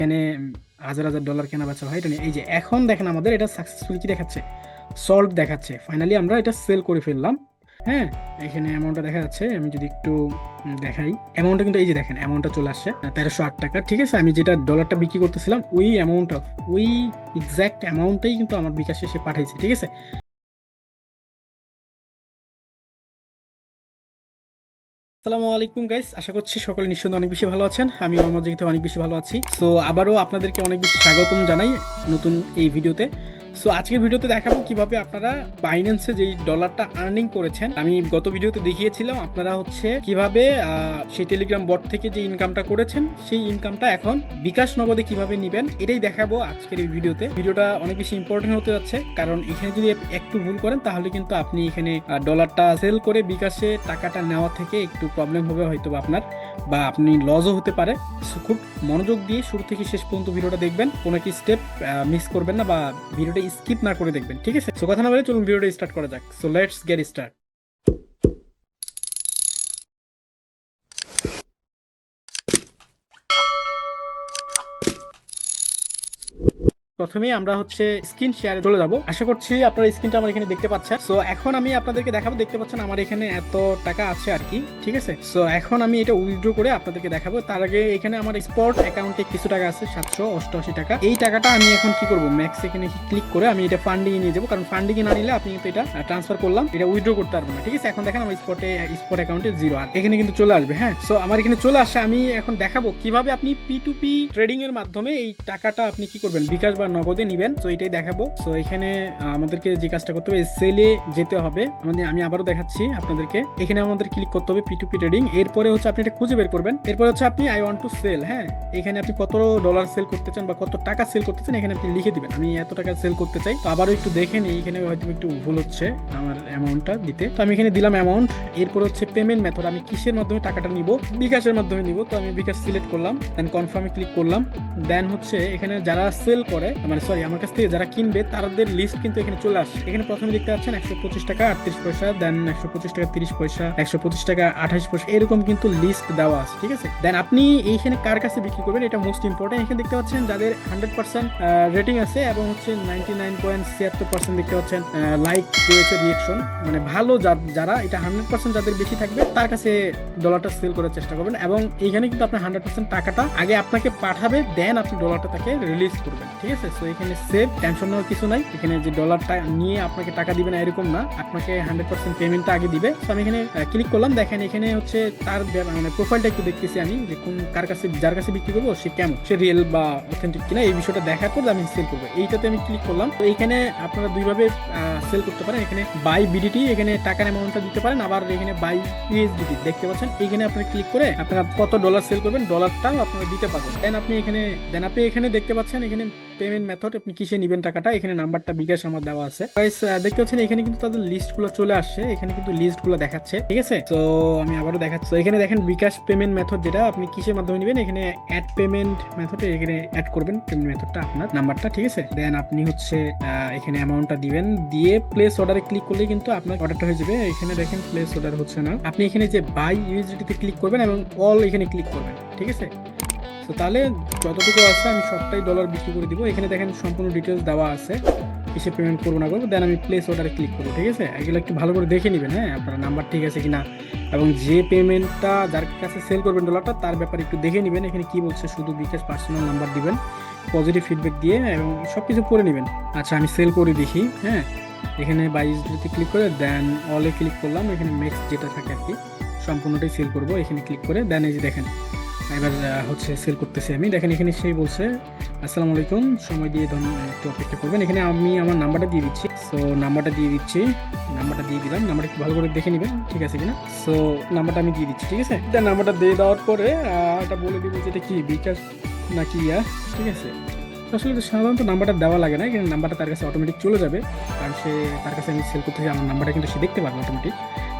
এখানে হাজার হাজার ডলার কেনা বেচা হয়, এটা নিয়ে এই যে এখন দেখেন আমাদের এটা সাকসেসফুল কি দেখাচ্ছে, সল্ভ দেখাচ্ছে। ফাইনালি আমরা এটা সেল করে ফেললাম। হ্যাঁ, এখানে অ্যামাউন্টটা দেখা যাচ্ছে, আমি যদি একটু দেখাই অ্যামাউন্টটা, কিন্তু এই যে দেখেন অ্যামাউন্টটা চলে আসছে 1308 টাকা। ঠিক আছে, আমি যেটা ডলারটা বিক্রি করতেছিলাম ওই অ্যামাউন্ট অফ ওই এক্সাক্ট অ্যামাউন্টটাই কিন্তু আমার বিকাশে সে পাঠাইছে। ঠিক আছে, আসসালামু আলাইকুম গাইস, আশা করছি সকলে নিশ্চয়ই অনেক বেশি ভালো আছেন। আমি আমার জায়গাতে অনেক বেশি ভালো আছি। সো আবারও আপনাদেরকে অনেক বেশি স্বাগতম জানাই নতুন এই ভিডিওতে। সো আজকের ভিডিওতে দেখাবো কিভাবে আপনারা বাইন্যান্সে যেই ডলারটা আর্নিং করেছেন, আমি গত ভিডিওতে দেখিয়েছিলাম আপনারা হচ্ছে কিভাবে সেই টেলিগ্রাম বট থেকে যে ইনকামটা করেছেন সেই ইনকামটা এখন বিকাশ নগদে কিভাবে নেবেন, এটাই দেখাবো আজকের এই ভিডিওতে। ভিডিওটা অনেক বেশি ইম্পর্টেন্ট হতে যাচ্ছে, কারণ এখানে যদি একটু ভুল করেন তাহলে কিন্তু আপনি এখানে ডলারটা সেল করে বিকাশে টাকাটা নেওয়া থেকে একটু প্রবলেম হবে হয়তো বা আপনার, বা আপনি লসও হতে পারে। So, খুব মনোযোগ দিয়ে শুরু থেকে শেষ পর্যন্ত ভিডিওটা দেখবেন, কোনো একটি স্টেপ মিস করবেন না বা ভিডিওটা স্কিপ না করে দেখবেন। ঠিক আছে, সো কথা না বলে চলুন ভিডিওটা স্টার্ট করা যাক। So let's get start. প্রথমেই আমরা হচ্ছে স্ক্রিন শেয়ারে চলে যাব। আশা করছি আপনারা স্ক্রিনটা আমার এখানে দেখতে পাচ্ছেন। সো এখন আমি আপনাদেরকে দেখাবো, দেখতে পাচ্ছেন আমার এখানে এত টাকা আছে আর কি। ঠিক আছে, সো এখন আমি এটা উইথড্র করে আপনাদেরকে দেখাবো। তার আগে এখানে আমার স্পট অ্যাকাউন্টে কিছু টাকা আছে, 788 টাকা। এই টাকাটা আমি এখন কি করব, ম্যাক্স এখানে ক্লিক করে আমি এটা ফান্ডিং এ নিয়ে যাবো, কারণ ফান্ডিং এ না নিলে আপনি কিন্তু এটা ট্রান্সফার করলাম, এটা উইথড্র করতে পারবেন না। ঠিক আছে, এখন দেখেন আমার স্পট অ্যাকাউন্টে 0 আর এখানে কিন্তু চলে আসবে। হ্যাঁ, সো আমার এখানে চলে আসে। আমি এখন দেখাবো কিভাবে আপনি P2P ট্রেডিং এর মাধ্যমে এই টাকাটা আপনি কি করবেন, বিকাশ বা নগদে নিবেন। তো এটাই দেখাবো। সো এখানে আমাদেরকে যে কাজটা করতে হবে, সেলে যেতে হবে আমাদের। আমি আবারও দেখাচ্ছি আপনাদেরকে, এখানে আমাদের ক্লিক করতে হবে P2P ট্রেডিং। এরপরে হচ্ছে আপনি এটা খুঁজে বের করবেন। এরপরে হচ্ছে আপনি আই ওয়ান্ট টু সেল। হ্যাঁ, এখানে আপনি কত ডলার সেল করতে চান বা কত টাকা সেল করতে চান এখানে আপনি লিখে দিবেন। আমি এত টাকা সেল করতে চাই। তো আবারও একটু দেখে নিই, এখানে হয়তো একটু ভুল হচ্ছে আমার অ্যামাউন্টটা দিতে। তো আমি এখানে দিলাম অ্যামাউন্ট। এরপর হচ্ছে পেমেন্ট মেথড, আমি কিসের মাধ্যমে টাকাটা নিব, বিকাশের মাধ্যমে নিব। তো আমি বিকাশ সিলেক্ট করলাম, দেন কনফার্মে ক্লিক করলাম। দেন হচ্ছে এখানে যারা সেল করে, মানে সরি আমার কাছ থেকে যারা কিনবে তাদের লিস্ট কিন্তু এখানে চলে আসছে। এখানে প্রথমে দেখতে পাচ্ছেন 125 টাকা 38 পয়সা, দেন 125 টাকা 30 পয়সা, 125 টাকা 28 পয়সা, এরকম কিন্তু লিস্ট দেওয়া আছে। ঠিক আছে, দেন আপনি এইখানে কার কাছে বিক্রি করবেন এটা মোস্ট ইম্পর্টেন্ট। এখানে দেখতে পাচ্ছেন যাদের 100% রেটিং আছে এবং হচ্ছে 99.76% দেখতে পাচ্ছেন লাইক রয়েছে, রিয়েকশন, মানে ভালো যারা এটা 100% যাদের বেশি থাকবে তার কাছে ডলারটা সেল করার চেষ্টা করবেন। এবং এইখানে কিন্তু আপনার 100% টাকাটা আগে আপনাকে পাঠাবে, দেন আপনি ডলারটা তাকে রিলিজ করবেন। ঠিক আছে, সো এখানে সেভ, টেনশন নেওয়ার কিছু নাই। এখানে যে ডলারটা নিয়ে আপনাকে টাকা দিবে না এরকম না, আপনাকে 100% পেমেন্টটা আগে দিবে। তো আমি এখানে ক্লিক করলাম। দেখেন এখানে হচ্ছে তার মানে প্রোফাইলটা একটু দেখতেছি আমি, যে কোন কার কাছে যার কাছে বিক্রি করবো সে কেমন, সে রিয়েল বা অথেন্টিক কিনা, এই বিষয়টা দেখার পর আমি সেল করবো। এইটাতে আমি ক্লিক করলাম। তো এইখানে আপনারা দুইভাবে সেল করতে পারেন। এখানে বাই বিডিটি, এখানে টাকার অ্যামাউন্টটা দিতে পারেন, আবার এখানে বাই ইউএসডিটি দেখতে পাচ্ছেন। এখানে আপনি ক্লিক করে আপনারা কত ডলার সেল করবেন ডলারটাও আপনারা দিতে পারবেন। দেন আপনি এখানে দেখতে পাচ্ছেন এখানে পেমেন্ট মেথড, আপনি কিসে নেবেন টাকাটা, এখানে নাম্বারটা বিকাশ আমার দেওয়া আছে। গাইস দেখতে পাচ্ছেন এখানে কিন্তু তাদের লিস্টগুলো চলে আসছে, এখানে কিন্তু লিস্টগুলো দেখাচ্ছে। ঠিক আছে, তো আমি আবারও দেখাচ্ছি। তো এখানে দেখেন বিকাশ পেমেন্ট মেথড, যেটা আপনি কিসের মাধ্যমে নেবেন, এখানে অ্যাড পেমেন্ট মেথডে এখানে অ্যাড করবেন পেমেন্ট মেথডটা আপনার নাম্বারটা। ঠিক আছে, দেন আপনি হচ্ছে এখানে অ্যামাউন্টটা দিবেন, দিয়ে প্লেস অর্ডারে ক্লিক করলে কিন্তু আপনার অর্ডারটা হয়ে যাবে। এখানে দেখেন প্লেস অর্ডার হচ্ছে না, আপনি এখানে যে বাই ইউএসডিটি ক্লিক করবেন এবং অল এখানে ক্লিক করবেন। ঠিক আছে, তো তাহলে যতটুকু আছে আমি সবটাই ডলার বিক্রি করে দিব। এখানে দেখেন সম্পূর্ণ ডিটেলস দেওয়া আছে, কিসে পেমেন্ট করবো না করবো। দেন আমি প্লেস অর্ডারে ক্লিক করবো। ঠিক আছে, এগুলো একটু ভালো করে দেখে নেবেন, হ্যাঁ আপনার নাম্বার ঠিক আছে কিনা, এবং যে পেমেন্টটা যার কাছে সেল করবেন ডলারটা তার ব্যাপারে একটু দেখে নেবেন। এখানে কি বলছে, শুধু বিকাশ পার্সোনাল নাম্বার দিবেন, পজিটিভ ফিডব্যাক দিয়ে এবং সব কিছু করে নেবেন। আচ্ছা আমি সেল করে দেখি। হ্যাঁ, এখানে বাইশটিতে ক্লিক করে দেন অলে ক্লিক করলাম। এখানে নেক্সট যেটা থাকে আর কি সম্পূর্ণটাই সেল করবো, এখানে ক্লিক করে দেন এই যে দেখেন এবার হচ্ছে সেল করতেছি আমি। দেখেন এখানে সেই বলছে আসসালামু আলাইকুম, সময় দিয়ে একটু অপেক্ষা করবেন। এখানে আমি আমার নাম্বারটা দিয়ে দিচ্ছি। সো নাম্বারটা দিয়ে দিলাম। নাম্বারটা একটু ভালো করে দেখে নেবেন ঠিক আছে কিনা। সো নাম্বারটা আমি দিয়ে দিচ্ছি। ঠিক আছে, দেন নাম্বারটা দিয়ে দেওয়ার পরে এটা বলে দিব যে এটা কি বিকাশ নাকি ঠিক আছে, আসলে তো সাধারণত নাম্বারটা দেওয়া লাগে না, কিন্তু নাম্বারটা তার কাছে অটোমেটিক চলে যাবে, কারণ তার কাছে আমি সেল করতেছি, আমার নাম্বারটা কিন্তু সে দেখতে পারবে অটোমেটিক।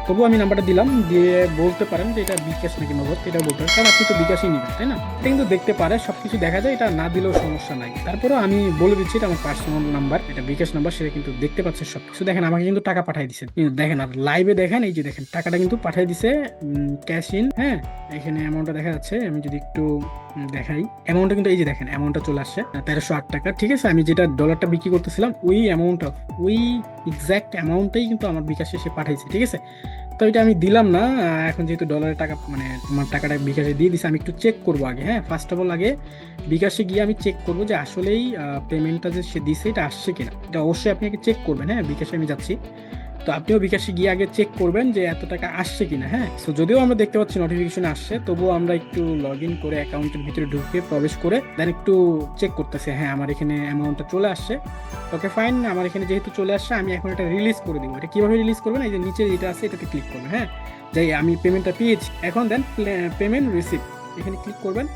তবুও আমি নাম্বারটা দিলাম, দিয়ে বলতে পারেন যে এটা বিকাশ নাকি নগদ, এটা বলতে পারেন, কারণ আপনি তো বিকাশই নেবেন তাই না। এটা কিন্তু দেখতে পারে, সবকিছু দেখা যায়, এটা না দিলেও সমস্যা নাই। তারপরেও আমি বলে দিচ্ছি এটা আমার পার্সোনাল নাম্বার, এটা বিকাশ নাম্বার, সেটা কিন্তু দেখতে পাচ্ছে সবকিছু। দেখেন আমাকে কিন্তু টাকা পাঠিয়ে দিচ্ছে, দেখেন আর লাইভে দেখেন, এই যে দেখেন টাকাটা কিন্তু পাঠিয়ে দিছে ক্যাশ ইন। হ্যাঁ, এখানে অ্যামাউন্টটা দেখা যাচ্ছে। আমি যদি একটু দেখাই অ্যামাউন্টটা, কিন্তু এই যে দেখেন অ্যামাউন্টটা চলে আসছে 1308 টাকা। ঠিক আছে, আমি যেটা ডলারটা বিক্রি করতেছিলাম ওই অ্যামাউন্ট অফ ওই এক্সাক্ট অ্যামাউন্টটাই কিন্তু আমার বিকাশে সে পাঠাইছে। ঠিক আছে, তো এটা আমি দিলাম না। এখন যেহেতু ডলারের টাকা মানে আমার টাকাটা বিকাশে দিয়ে দিছে, আমি একটু চেক করবো আগে। হ্যাঁ, ফার্স্ট অফ অল আগে বিকাশে গিয়ে আমি চেক করবো যে আসলেই পেমেন্টটা যে সে দিছে এটা আসছে কিনা। এটা অবশ্যই আপনি আগে চেক করবেন। হ্যাঁ, বিকাশে আমি যাচ্ছি, তো আপনিও বিকাশে গিয়ে আগে চেক করবেন যে এত টাকা আসছে কিনা। হ্যাঁ, তো যদিও আমরা দেখতে পাচ্ছি নোটিফিকেশন আসছে, তবুও আমরা একটু লগ ইন করে অ্যাকাউন্টের ভিতরে ঢুকে প্রবেশ করে দেন একটু চেক করতেছে। হ্যাঁ, আমার এখানে অ্যামাউন্টটা চলে আসছে। ওকে ফাইন, আমার এখানে যেহেতু চলে আসছে আমি এখন এটা রিলিজ করে দিব। এটা কিভাবে রিলিজ করবেন, এই যে নিচে যেটা আছে এটাতে ক্লিক করবেন। হ্যাঁ, যাই আমি পেমেন্টটা পেয়েছি, এখন দেন পেমেন্ট রিসিপ্ট এখানে ক্লিক করবেন।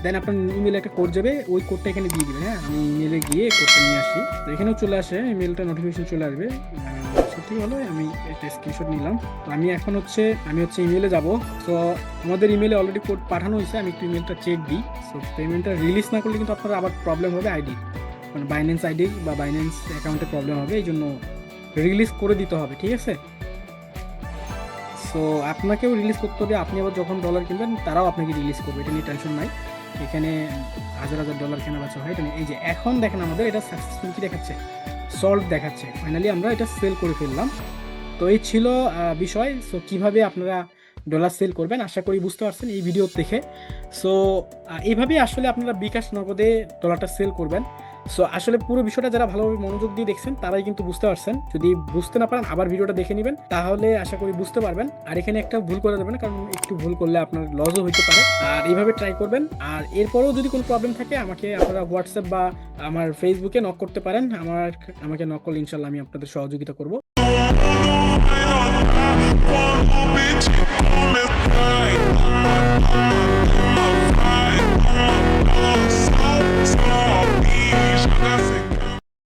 দেন আপনার ইমেলে একটা কোড যাবে, ওই কোডটা এখানে দিয়ে দিবেন। হ্যাঁ, আমি ইমেলে গিয়ে কোডটা নিয়ে আসি, তো এখানেও চলে আসে ইমেলটা, নোটিফিকেশন চলে আসবে। সত্যি হলো, আমি একটা স্ক্রিনশট নিলাম। তো আমি হচ্ছে ইমেলে যাব। তো আমাদের ইমেলে অলরেডি কোড পাঠানো হয়েছে, আমি একটু ইমেলটা চেক দিই। সো পেমেন্টটা রিলিজ না করলে কিন্তু আপনার আবার প্রবলেম হবে, আইডি মানে বাইন্যান্স আইডি বা বাইন্যান্স অ্যাকাউন্টে প্রবলেম হবে, এই জন্য রিলিজ করে দিতে হবে। ঠিক আছে, সো আপনাকেও রিলিজ করতে হবে। আপনি আবার যখন ডলার কিনবেন তারাও আপনাকে রিলিজ করবে, এটা নিয়ে টেনশন নাই। এখানে হাজার হাজার ডলার কেনা বেচা হয়, এটা নিয়ে এই যে এখন দেখেন আমাদের এটা সাকসেসফুল কি দেখাচ্ছে, সল্ভ দেখাচ্ছে। ফাইনালি আমরা এটা সেল করে ফেললাম। তো এই ছিল বিষয়। সো কিভাবে আপনারা ডলার সেল করবেন আশা করি বুঝতে পারছেন এই ভিডিও দেখে। সো এইভাবেই আসলে আপনারা বিকাশ নগদে ডলারটা সেল করবেন। সো আসলে পুরো বিষয়টা যারা ভালোভাবে মনোযোগ দিয়ে দেখছেন তারাই কিন্তু বুঝতে পারছেন। যদি বুঝতে না পারেন আবার ভিডিওটা দেখে নেবেন, তাহলে আশা করি বুঝতে পারবেন। আর এখানে একটা ভুল করে দেবেন, কারণ একটু ভুল করলে আপনার লসও হতে পারে। আর এইভাবে ট্রাই করবেন। আর এরপরেও যদি কোনো প্রবলেম থাকে আমাকে আপনারা হোয়াটসঅ্যাপ বা আমার ফেসবুকে নক করতে পারেন। আমাকে নক করলে ইনশাল্লাহ আমি আপনাদের সহযোগিতা করব। Bitch,